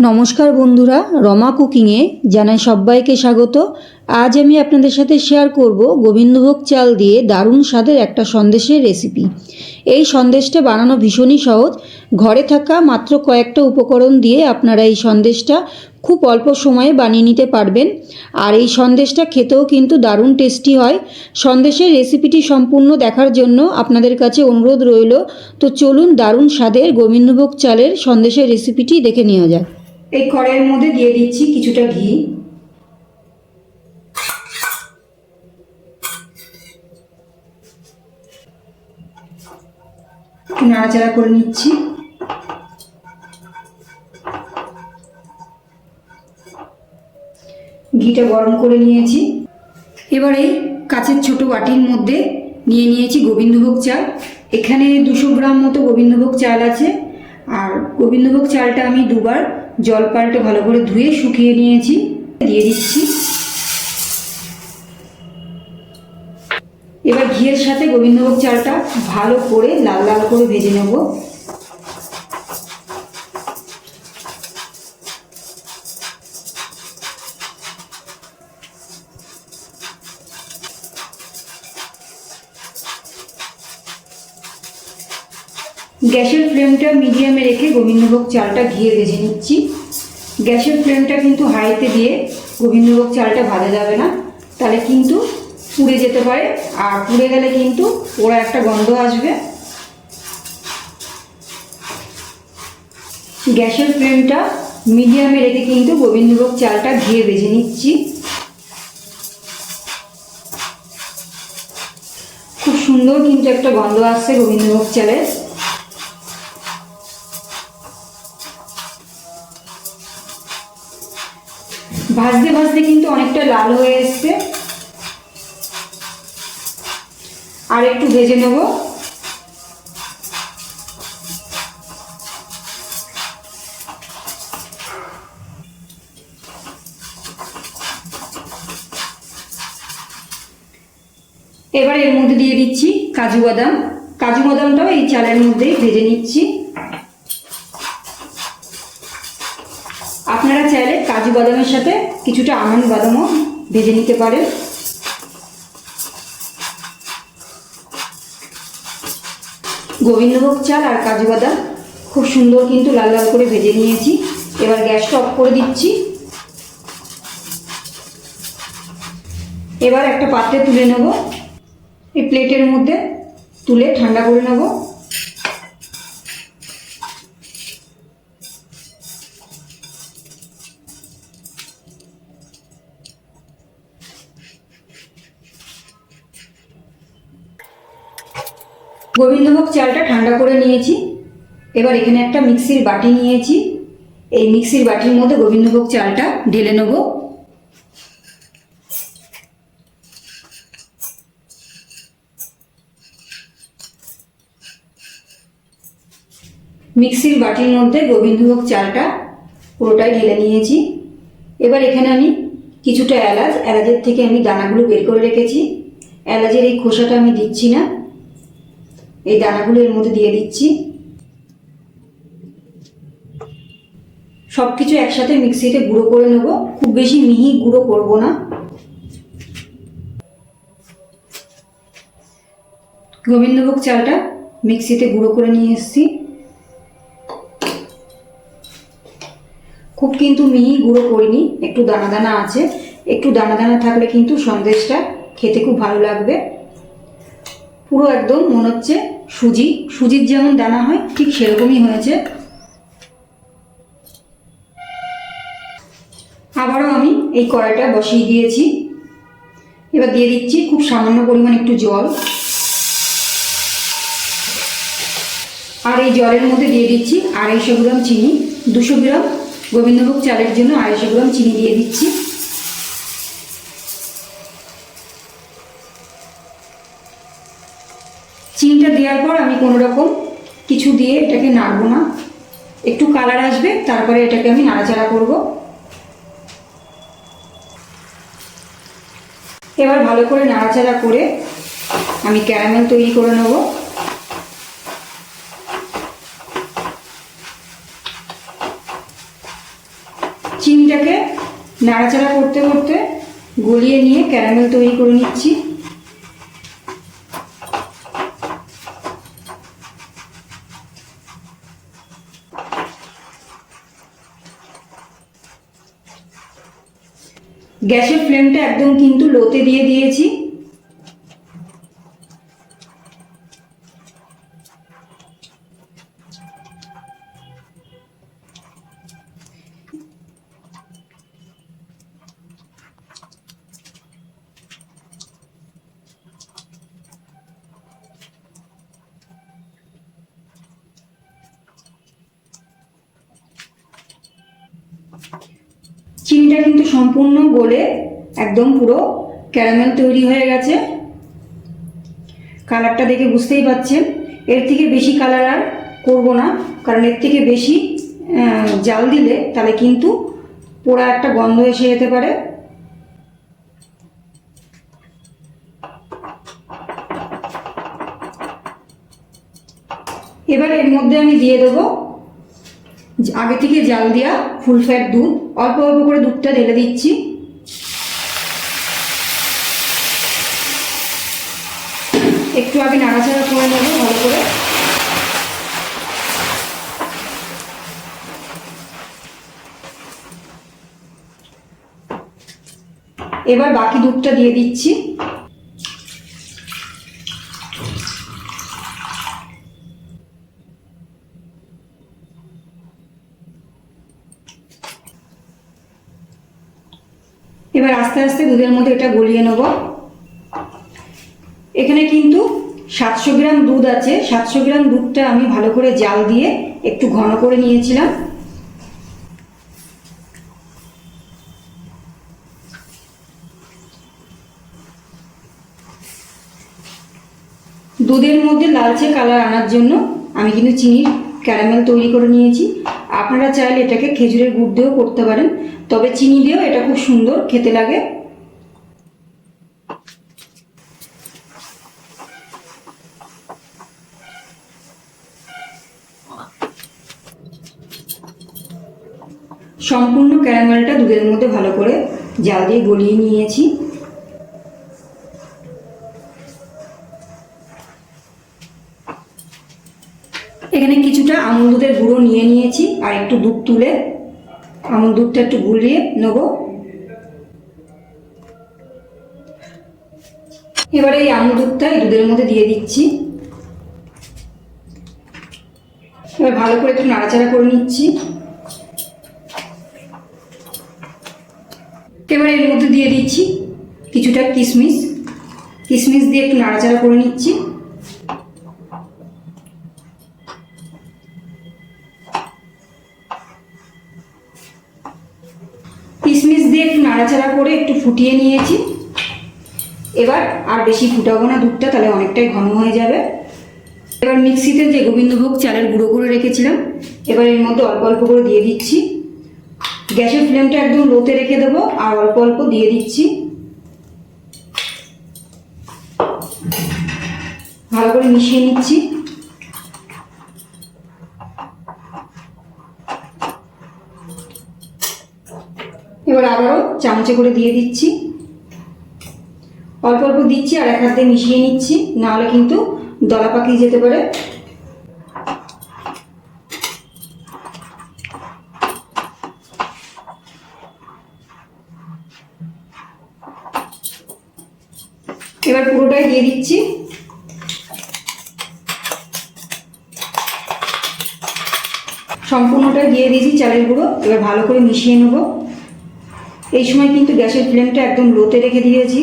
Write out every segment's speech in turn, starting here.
নমস্কার বন্ধুরা, রমা কুকিংয়ে জানাই সবাইকে স্বাগত। আজ আমি আপনাদের সাথে শেয়ার করব গোবিন্দভোগ চাল দিয়ে দারুণ স্বাদের একটা সন্দেশের রেসিপি। এই সন্দেশটা বানানো ভীষণই সহজ। ঘরে থাকা মাত্র কয়েকটা উপকরণ দিয়ে আপনারা এই সন্দেশটা খুব অল্প সময়ে বানিয়ে নিতে পারবেন। আর এই সন্দেশটা খেতেও কিন্তু দারুণ টেস্টি হয়। সন্দেশের রেসিপিটি সম্পূর্ণ দেখার জন্য আপনাদের কাছে অনুরোধ রইল। তো চলুন দারুণ স্বাদের গোবিন্দভোগ চালের সন্দেশের রেসিপিটি দেখে নেওয়া যাক। এই কড়াইয়ের মধ্যে দিয়ে দিচ্ছি কিছুটা ঘি। নাড়াচাড়া করে নিচ্ছি। ঘিটা গরম করে নিয়েছি। এবার এই কাচের ছোট বাটির মধ্যে নিয়ে নিয়েছি গোবিন্দভোগ চাল। এখানে 200 গ্রাম মতো গোবিন্দভোগ চাল আছে। আর গোবিন্দভোগ চালটা আমি দুবার জল পাল্টে ভালো করে ধুয়ে শুকিয়ে নিয়েছি। দিয়ে দিচ্ছি। এবার ঘিয়ের সাথে গোবিন্দভোগ চালটা ভালো করে লাল লাল করে ভেজে নেব। গ্যাসের ফ্লেমটা মিডিয়ামে রেখে গোবিন্দভোগ চালটা ঘিয়ে ভেজে নিচ্ছি। গ্যাসের ফ্লেমটা কিন্তু হাইতে দিয়ে গোবিন্দভোগ চালটা ভাজা যাবে না, তাহলে কিন্তু পুড়ে যেতে পারে। আর পুড়ে গেলে কিন্তু পোড়া একটা গন্ধ আসবে। গ্যাসের ফ্লেমটা মিডিয়ামে রেখে কিন্তু গোবিন্দভোগ চালটা ঘিয়ে ভেজে নিচ্ছি। খুব সুন্দর কিন্তু একটা গন্ধ আসছে গোবিন্দভোগ চালের। ভাজতে ভাজতে কিন্তু অনেকটা লাল হয়ে এসছে। আর একটু ভেজে নেব। এবার এর মধ্যে দিয়ে দিচ্ছি কাজু বাদাম। কাজু বাদামটাও এই চালের মধ্যেই ভেজে নিচ্ছি। আপনারা চাইলে কাজু বাদামের সাথে কিছুটা আমন্ড বাদামও ভেজে নিতে পারেন। গোবিন্দভোগ চাল আর কাজু বাদাম খুব সুন্দর কিন্তু লাল লাল করে ভেজে নিয়েছি। এবার গ্যাসটা অফ করে দিচ্ছি। এবার একটা পাত্রে তুলে নেব। এই প্লেটের মধ্যে তুলে ঠান্ডা করে নেব। গোবিন্দভোগ চালটা ঠান্ডা করে নিয়েছি। এবার এখানে একটা মিক্সির বাটি নিয়েছি। এই মিক্সির বাটির মধ্যে গোবিন্দভোগ চালটা ঢেলে নেব। মিক্সির বাটির মধ্যে গোবিন্দভোগ চালটা পুরোটাই ঢেলে নিয়েছি। এবার এখানে আমি কিছুটা এলাচের থেকে আমি দানাগুলো বের করে রেখেছি। এলাচের এই খোসাটা আমি দিচ্ছি না, এই দানাগুলো এর মধ্যে দিয়ে দিচ্ছি। সবকিছু একসাথে মিক্সিতে গুঁড়ো করে নেব। খুব বেশি মিহি গুঁড়ো করব না। গোবিন্দভোগ চালটা মিক্সিতে গুঁড়ো করে নিয়ে এসেছি। খুব কিন্তু মিহি গুঁড়ো করিনি, একটু দানা দানা আছে। একটু দানা দানা থাকলে কিন্তু সন্দেশটা খেতে খুব ভালো লাগবে। পুরো একদম মনে হচ্ছে সুজির যেমন দানা হয় ঠিক সেরকমই হয়েছে। আবারও আমি এই কড়াইটা বসিয়ে দিয়েছি। এবার দিয়ে দিচ্ছি খুব সামান্য পরিমাণ একটু জল। আর এই জলের মধ্যে দিয়ে দিচ্ছি 250 গ্রাম চিনি। 200 গ্রাম গোবিন্দভোগ চালের জন্য 250 গ্রাম চিনি দিয়ে দিচ্ছি। চিনিটা দেওয়ার পর আমি কোনো রকম কিছু দিয়ে এটাকে নাড়বো না। একটু কালার আসবে, তারপরে এটাকে আমি নাড়াচাড়া করব। এবার ভালো করে নাড়াচাড়া করে আমি ক্যারামেল তৈরি করে নেব। চিনিটাকে নাড়াচাড়া করতে করতে গলিয়ে নিয়ে ক্যারামেল তৈরি করে নিচ্ছি। গ্যাসের ফ্লেমটা একদম কিন্তু লোতে দিয়ে দিয়েছি। চিনিটা কিন্তু সম্পূর্ণ গলে একদম পুরো ক্যারামেল তৈরি হয়ে গেছে। কালারটা দেখে বুঝতেই পাচ্ছেন। এর থেকে বেশি কালার আর করবো না, কারণ এর থেকে বেশি জাল দিলে তাহলে কিন্তু পোড়া একটা গন্ধ এসে যেতে পারে। এবার এর মধ্যে আমি দিয়ে দেবো আগে থেকে জাল দেওয়া ফুল ফ্যাট দুধ। অল্প অল্প করে দুধটা ঢেলে দিচ্ছি। একটু আগে নাড়াচাড়া করে নেব ভালো করে। এবার বাকি দুধটা দিয়ে দিচ্ছি। এবার আস্তে আস্তে দুধের মধ্যে এটা গলিয়ে নেব। এখানে কিন্তু 700 গ্রাম দুধ আছে। 700 গ্রাম দুধটা আমি ভালো করে জাল দিয়ে একটু ঘন করে নিয়েছিলাম। দুধের মধ্যে লালচে কালার আনার জন্য আমি কিন্তু চিনির ক্যারামেল তৈরি করে নিয়েছি। আপনারা চাইলে এটাকে খেজুরের গুড় দিয়েও করতে পারেন, তবে চিনি দিয়েও এটা খুব সুন্দর খেতে লাগে। সম্পূর্ণ ক্যারামেলটা দুধের মধ্যে ভালো করে জাল দিয়ে গলিয়ে নিয়েছি। এখানে কিছুটা আমুল দুধের গুঁড়ো নিয়ে নিয়েছি আর একটু দুধ তুলে আমুল দুধটা একটু গুলিয়ে নেব। এবারে এই আমুল দুধটা এই দুধের মধ্যে দিয়ে দিচ্ছি। এবার ভালো করে একটু নাড়াচাড়া করে নিচ্ছি। এবার এর মধ্যে দিয়ে দিচ্ছি কিছুটা কিশমিশ। কিশমিশ দিয়ে একটু নাড়াচাড়া করে নিচ্ছি। কিশমিশ দিয়ে একটু নাড়াচাড়া করে একটু ফুটিয়ে নিয়েছি। এবার আর বেশি ফুটাবো না দুধটা, তাহলে অনেকটাই ঘন হয়ে যাবে। এবার মিক্সিতে যে গোবিন্দভোগ চালের গুঁড়ো করে রেখেছিলাম এবার এর মধ্যে অল্প অল্প করে দিয়ে দিচ্ছি। গ্যাসের ফ্লেমটা একদম লোতে রেখে দেবো আর অল্প অল্প দিয়ে দিচ্ছি। ভালো করে মিশিয়ে নিচ্ছি। এবার আবারও চামচে করে দিয়ে দিচ্ছি। অল্প অল্প দিচ্ছি আর এক হাত দিয়ে মিশিয়ে নিচ্ছি, নাহলে কিন্তু দলা পাকিয়ে যেতে পারে। এবার পুরোটাই দিয়ে দিচ্ছি। সম্পূর্ণটাই দিয়ে দিয়েছি চালের গুঁড়ো। এবার ভালো করে মিশিয়ে নেব। এই সময় কিন্তু গ্যাসের ফ্লেমটা একদম লোতে রেখে দিয়েছি।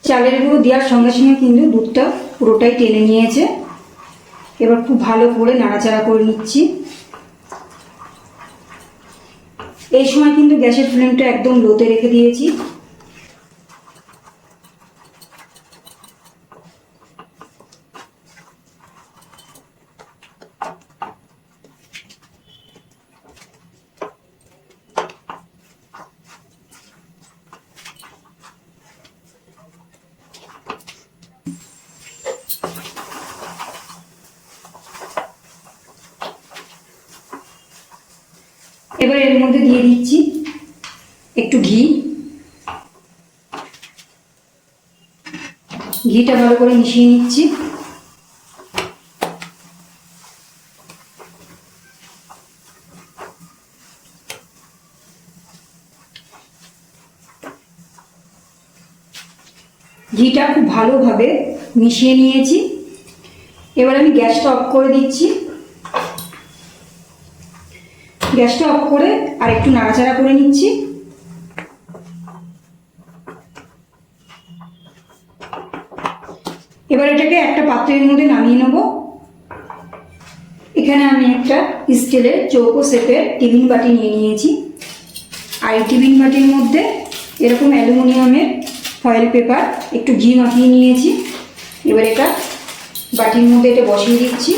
চালের গুঁড়ো দেওয়ার সঙ্গে সঙ্গে কিন্তু দুধটা পুরোটাই টেনে নিয়েছে। এবার খুব ভালো করে নাড়াচাড়া করে নিচ্ছি। এই সময় কিন্তু গ্যাসের ফ্লেমটা একদম লোতে রেখে দিয়েছি। এবার এর মধ্যে দিয়ে দিচ্ছি একটু ঘিটা ভালো করে মিশিয়ে নিচ্ছি। ঘিটা খুব ভালোভাবে মিশিয়ে নিয়েছি। এবার আমি গ্যাসটা অফ করে দিচ্ছি। গ্যাসটা অফ করে আর একটু নাড়াচাড়া করে নিচ্ছি। এবার এটাকে একটা পাত্রের মধ্যে নামিয়ে নেব। এখানে আমি একটা স্টিলের চৌকো শেপের টিফিন বাটি নিয়ে নিয়েছি। আর এই টিফিন বাটির মধ্যে এরকম অ্যালুমিনিয়ামের ফয়েল পেপার একটু ঘি মাখিয়ে নিয়েছি। এবার এটা বাটির মধ্যে এটা বসিয়ে দিচ্ছি।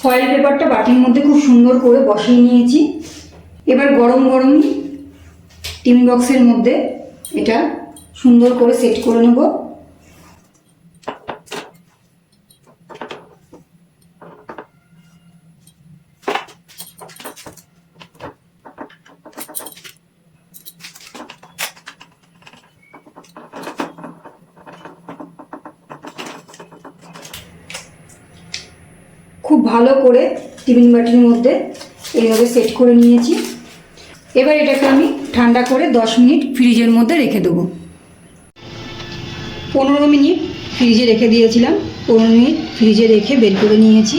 ফয়েল পেপারটা বাটির মধ্যে খুব সুন্দর করে বসিয়ে নিয়েছি। এবার গরম গরম টিফিন বক্সের মধ্যে এটা সুন্দর করে সেট করে নেব। খুব ভালো করে টিফিন বাটির মধ্যে এইভাবে সেট করে নিয়েছি। এবার এটাকে আমি ঠান্ডা করে 10 মিনিট ফ্রিজের মধ্যে রেখে দেবো। 15 মিনিট ফ্রিজে রেখে দিয়েছিলাম। 15 মিনিট ফ্রিজে রেখে বের করে নিয়েছি।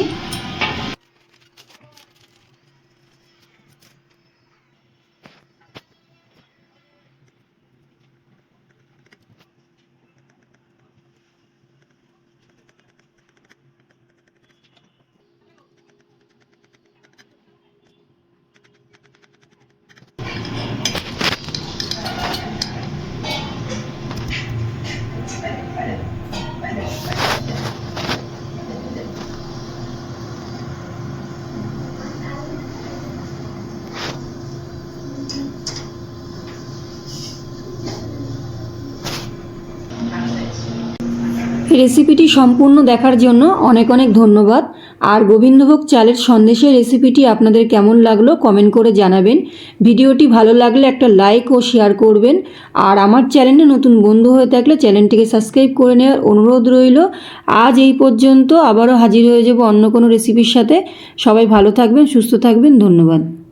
রেসিপিটি সম্পূর্ণ দেখার জন্য অনেক অনেক ধন্যবাদ। আর গোবিন্দভোগ চালের সন্দেশের রেসিপিটি আপনাদের কেমন লাগলো কমেন্ট করে জানাবেন। ভিডিওটি ভালো লাগলে একটা লাইক ও শেয়ার করবেন। আর আমার চ্যানেলে নতুন বন্ধু হয়ে থাকলে চ্যানেলটিকে সাবস্ক্রাইব করে নেওয়ার অনুরোধ রইল। আজ এই পর্যন্ত, আবারও হাজির হয়ে যাব অন্য কোনো রেসিপির সাথে। সবাই ভালো থাকবেন, সুস্থ থাকবেন। ধন্যবাদ।